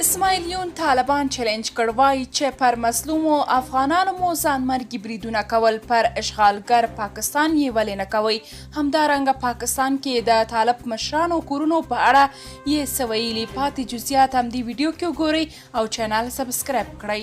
اسماعیل یون طالبان چلنج کړ وایي چې پر مظلومو افغانانو مو ځانمرګي بریدونه کول پر اشغالګر پاکستان یې ولې نه کوئ. همدارنګه پاکستان کې د طالب مشرانو کورونو په اړه یې څه ویلي. پاتې جزئیات هم دې ویډیو کې وګورئ او چینل سبسکرایب کړئ.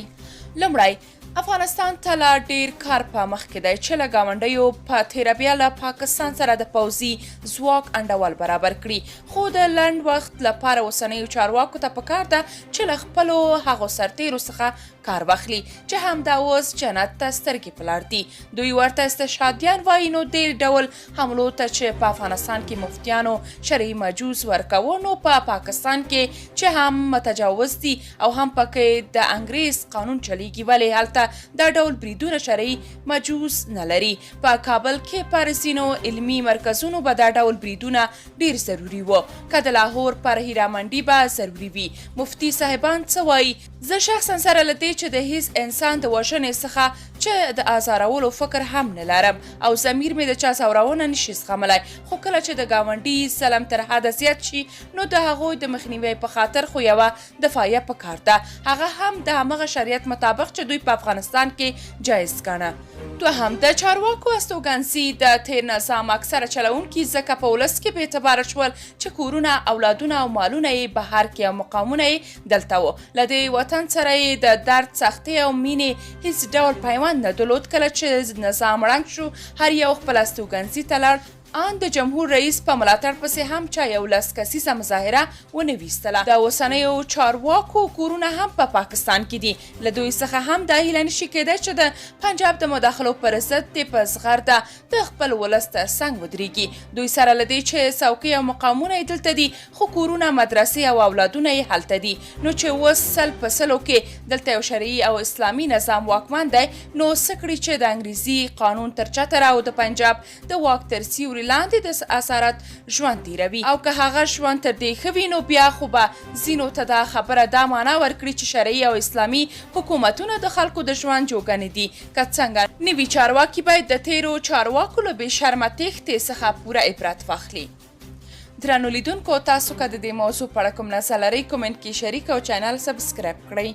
لومړی افغانستان ته لا ډیر کار په مخ کې دی چې له ګاونډیو په تیره بیا له پاکستان سره د پوځي ځواک انډول برابر کړي، خو د لنډ وخت لپاره اوسنیو چارواکو ته پکار ده چې له خپلو هغو سرتیرو څخه کار واخلي چې همدا اوس جنت ته سترګې په لار دي. دوی ورته استشهادیان وایي. نو دې ډول حملو ته چې په افغانستان کې مفتیانو شرعي مجوز ورکوو، نو په پاکستان کې چې هم متجاوز دي او هم پکې د انګریز قانون چلیږي، ولې هلته دا ډول بریدونه شرعي مجوز نه لري. په کابل کې پر ځینو علمي مرکزونو به دا ډول بریدونه ډیر ضروري وو، که د لاهور پر هیرامنډي به ضروري وي. مفتي صاحبان څه وایي؟ زه شخصا سره له دې چې د هیڅ انسان د وژنې څخه چې د ازارولو فکر هم نه لرم او ضمیر مې د چا ځورونه نشي زغملی، خو کله چې د ګاونډي ظلم تر حده زیات شي نو د هغوی د مخنیوي په خاطر خو یوه دفاعیه پکار ده، هغه هم د همغه شریعت مطابق چې دوی په افغانستان کې جایز ګڼه. دوهم د چارواکو استوګنځي د تیر نظام اکثره چلوونکي ځکه په ولس کې بې اعتباره شول چې کورونه، اولادونه او مالونه یې بهر کې او مقامونه یې دلته وو. له دې وطن سره یې د درد، سختۍ او مینې هیڅ ډول پیوند نه درلود. کله چې نظام ړنګ شو هر یو خپل استوګنځي ته لاړ. ان د جمهور رئیس په ملاتړ پسې هم چا 11 کسیزه مظاهره ونه ویستله. د اوسنیو چارواکو کورونه هم په پاکستان کې دي. له دوی څخه هم دا هیله نشي کېدی چې د پنجاب د مداخلو پر ضد دې په زغرده د خپل ولس ته څنګ ودرېږي. دوی سره له دې چې څوکۍ او مقامونه یې دلته دي، خو کورونه، مدرسې او اولادونه یې هلته دي. نو چې اوس سل په سلو کې دلته یو شرعي او اسلامي نظام واکمن دی، نو څه کړي چې د انګریزي قانون تر چتر او د پنجاب د واک تر سیوري لاندې د اثرات ژوند تیروي. او که هغه ژوند تر دې ښه وي نو بیا خو به ځینو ته دا خبره دا معنا ورکړي چې شرعي او اسلامي حکومتونه د خلکو د ژوند جوګنې دي. که څنګه نوي چارواکي باید د تیرو چارواکو له بې شرمه تېښتې څخه پوره عبرت واخلي. درنو لیدونکو، تاسو که د دې موضوع په اړه کوم نظر لرئ کومنټ کې شریک او چینل سبسکرایب کړئ.